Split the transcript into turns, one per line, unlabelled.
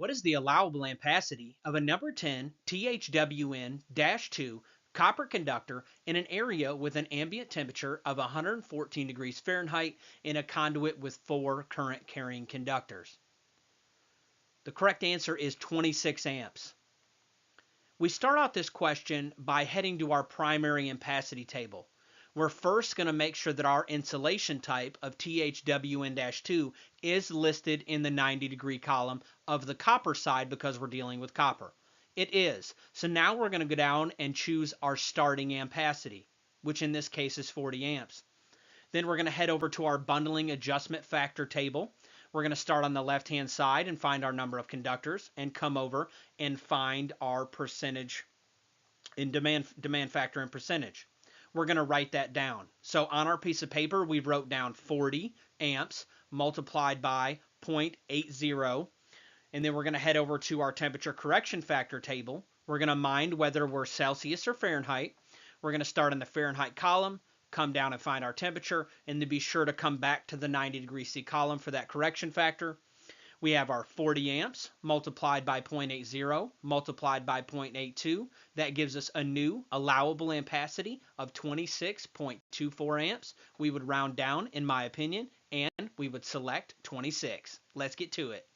What is the allowable ampacity of a number 10 THWN-2 copper conductor in an area with an ambient temperature of 114 degrees Fahrenheit in a conduit with 4 current carrying conductors? The correct answer is 26 amps. We start out this question by heading to our primary ampacity table. We're first going to make sure that our insulation type of THWN-2 is listed in the 90-degree column of the copper side because we're dealing with copper. It is. So now we're going to go down and choose our starting ampacity, which in this case is 40 amps. Then we're going to head over to our bundling adjustment factor table. We're going to start on the left-hand side and find our number of conductors and come over and find our percentage in demand factor and percentage. We're going to write that down. So on our piece of paper, we wrote down 40 amps multiplied by 0.80. And then we're going to head over to our temperature correction factor table. We're going to mind whether we're Celsius or Fahrenheit. We're going to start in the Fahrenheit column, come down and find our temperature, and then be sure to come back to the 90 C column for that correction factor. We have our 40 amps multiplied by 0.80 multiplied by 0.82. That gives us a new allowable ampacity of 26.24 amps. We would round down, in my opinion, and we would select 26. Let's get to it.